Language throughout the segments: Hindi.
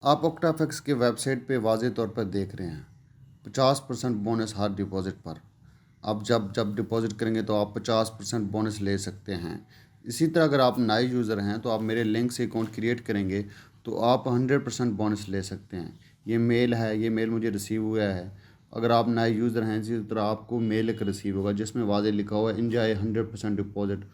आप ऑक्टाफिक्स के वेबसाइट पे वाज़ेह तौर पर देख रहे हैं 50% बोनस हर डिपॉज़िट पर। आप जब जब डिपॉज़िट करेंगे तो आप 50% बोनस ले सकते हैं। इसी तरह अगर आप नए यूज़र हैं तो आप मेरे लिंक से अकाउंट क्रिएट करेंगे तो आप 100% बोनस ले सकते हैं। ये मेल है, ये मेल मुझे रिसीव हुआ है। अगर आप नए यूज़र हैं इसी तरह आपको मेल एक रिसीव होगा जिसमें वाज़ेह लिखा हुआ है enjoy 100% deposit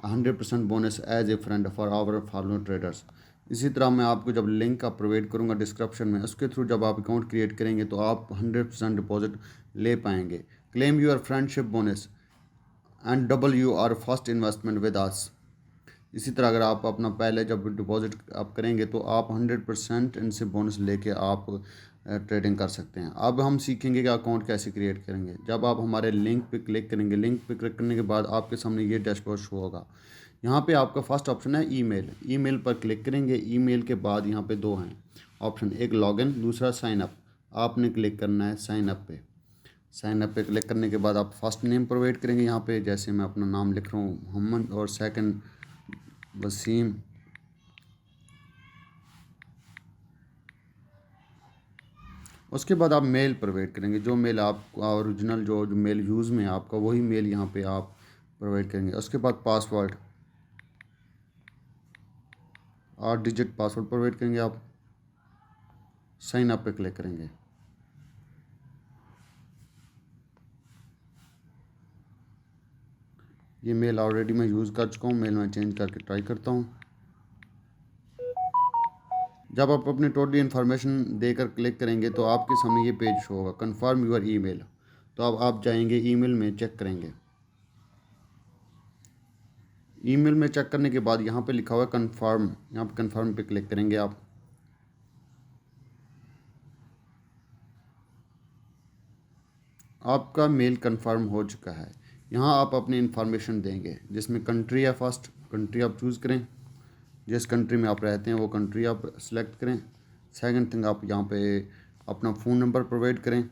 100% bonus as a friend for our follow traders. इसी तरह मैं आपको जब लिंक का प्रोवाइड करूंगा डिस्क्रिप्शन में, उसके थ्रू जब आप अकाउंट क्रिएट करेंगे तो आप 100% डिपॉजिट ले पाएंगे। Claim your friendship bonus and double your first investment with us. इसी तरह अगर आप अपना पहले जब डिपॉजिट आप करेंगे तो आप 100% इनसे बोनस लेके आप ट्रेडिंग कर सकते हैं। अब हम सीखेंगे कि अकाउंट कैसे क्रिएट करेंगे। जब आप हमारे लिंक पे क्लिक करेंगे, लिंक पे क्लिक करने के बाद आपके सामने ये डैशबोर्ड शो होगा। यहाँ पे आपका फर्स्ट ऑप्शन है ईमेल। ईमेल पर क्लिक करेंगे। ईमेल के बाद यहाँ पे दो हैं ऑप्शन, एक लॉगिन, दूसरा साइन अप। आपने क्लिक करना है साइन अप पे। साइन अप पे क्लिक करने के बाद आप फर्स्ट नेम प्रोवाइड करेंगे यहाँ पे, जैसे मैं अपना नाम लिख रहा हूँ मोहम्मद, और सेकंड वसीम। उसके बाद आप मेल प्रोवाइड करेंगे, जो मेल आपका ओरिजिनल जो मेल यूज़ में है आपका वही मेल यहाँ पे आप प्रोवाइड करेंगे। उसके बाद पासवर्ड 8 डिजिट पासवर्ड प्रोवाइड करेंगे आप। साइन अप पे क्लिक करेंगे। ये मेल ऑलरेडी मैं यूज़ कर चुका हूँ, मेल मैं चेंज करके ट्राई करता हूँ। जब आप अपनी टोटल इन्फॉर्मेशन देकर क्लिक करेंगे तो आपके सामने ये पेज शो होगा कन्फर्म यूर ईमेल। तो अब आप जाएंगे ईमेल में, चेक करेंगे। ईमेल में चेक करने के बाद यहाँ पे लिखा हुआ है कन्फर्म, यहाँ पे कन्फर्म पे क्लिक करेंगे आप। आपका मेल कंफर्म हो चुका है। यहाँ आप अपनी इन्फॉर्मेशन देंगे जिसमें कंट्री है, फर्स्ट कंट्री आप चूज़ करें, जिस कंट्री में आप रहते हैं वो कंट्री आप सेलेक्ट करें। सेकंड थिंग आप यहाँ पे अपना फ़ोन नंबर प्रोवाइड करें।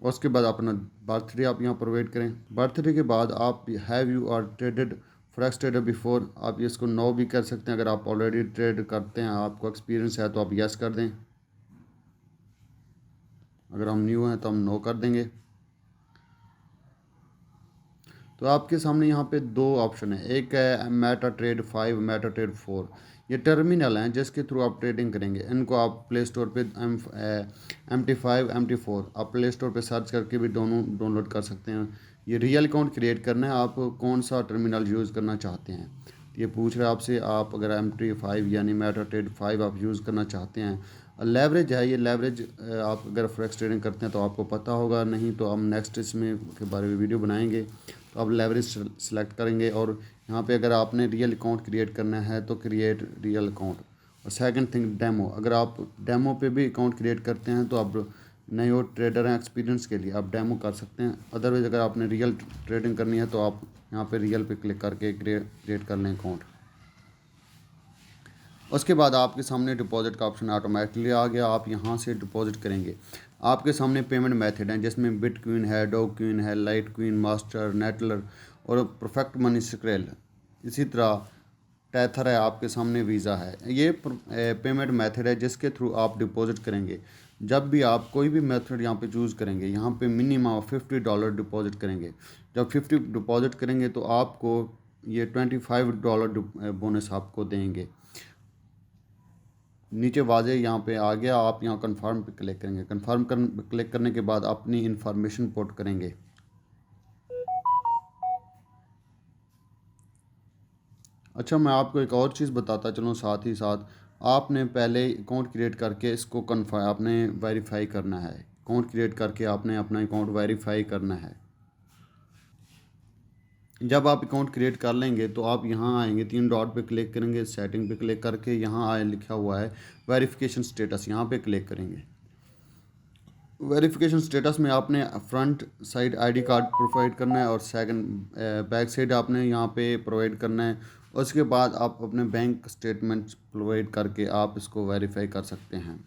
उसके बाद अपना बर्थडे आप यहाँ प्रोवाइड करें। बर्थडे के बाद आप have you are traded forex trader before, आप इसको नो भी कर सकते हैं। अगर आप ऑलरेडी ट्रेड करते हैं, आपको एक्सपीरियंस है तो आप यस कर दें। अगर हम न्यू हैं तो हम नो कर देंगे। तो आपके सामने यहाँ पे दो ऑप्शन है, एक है मेटा ट्रेड 5, मेटा ट्रेड 4। ये टर्मिनल हैं जिसके थ्रू आप ट्रेडिंग करेंगे। इनको आप प्ले स्टोर पे MT5 MT4 आप प्ले स्टोर पे सर्च करके भी दोनों डाउनलोड कर सकते हैं। ये रियल अकाउंट क्रिएट करना है, आप कौन सा टर्मिनल यूज़ करना चाहते हैं ये पूछ रहे हैं आपसे। आप अगर MT5 यानी मेटा ट्रेड 5 आप यूज़ करना चाहते हैं। लेवरेज है, ये लेवरेज आप अगर फॉरेक्स ट्रेडिंग करते हैं तो आपको पता होगा, नहीं तो हम नेक्स्ट इसमें के बारे में वीडियो बनाएंगे। तो आप लेवरेज सेलेक्ट करेंगे और यहाँ पे अगर आपने रियल अकाउंट क्रिएट करना है तो क्रिएट रियल अकाउंट। और सेकंड थिंग डेमो, अगर आप डेमो पे भी अकाउंट क्रिएट करते हैं तो आप नए और ट्रेडर हैं एक्सपीरियंस के लिए आप डेमो कर सकते हैं। अदरवाइज़ अगर आपने रियल ट्रेडिंग करनी है तो आप यहाँ पे रियल पे क्लिक करके क्रिएट कर लें अकाउंट। उसके बाद आपके सामने डिपॉजिट का ऑप्शन ऑटोमेटिकली आ गया, आप यहाँ से डिपॉजिट करेंगे। आपके सामने पेमेंट मेथड हैं जिसमें बिटकॉइन है, डॉगकॉइन है, लाइटकॉइन, मास्टर, नेटलर और परफेक्ट मनी स्क्रेल। इसी तरह टैथर है, आपके सामने वीज़ा है। ये पेमेंट मेथड है जिसके थ्रू आप डिपॉजिट करेंगे। जब भी आप कोई भी मेथड यहाँ पे चूज़ करेंगे, यहाँ पे मिनिमम $50 डिपॉजिट करेंगे। जब 50 डिपॉजिट करेंगे तो आपको ये $25 बोनस आपको देंगे। नीचे वाज़े यहाँ पे आ गया, आप यहाँ कन्फर्म पे क्लिक करेंगे। कन्फर्म कर क्लिक करने के बाद अपनी इन्फॉर्मेशन पुट करेंगे। अच्छा, मैं आपको एक और चीज़ बताता चलूँ साथ ही साथ। आपने पहले अकाउंट क्रिएट करके इसको कन्फर्म आपने वेरीफाई करना है। अकाउंट क्रिएट करके आपने अपना अकाउंट वेरीफाई करना है। जब आप अकाउंट क्रिएट कर लेंगे तो आप यहाँ आएंगे, 3 डॉट पे क्लिक करेंगे, सेटिंग पे क्लिक करके यहाँ आए लिखा हुआ है वेरिफिकेशन स्टेटस, यहाँ पे क्लिक करेंगे। वेरिफिकेशन स्टेटस में आपने front side ID card provide करना है और सेकंड बैक साइड आपने यहाँ पे प्रोवाइड करना है। उसके बाद आप अपने बैंक स्टेटमेंट प्रोवाइड करके आप इसको वेरीफाई कर सकते हैं।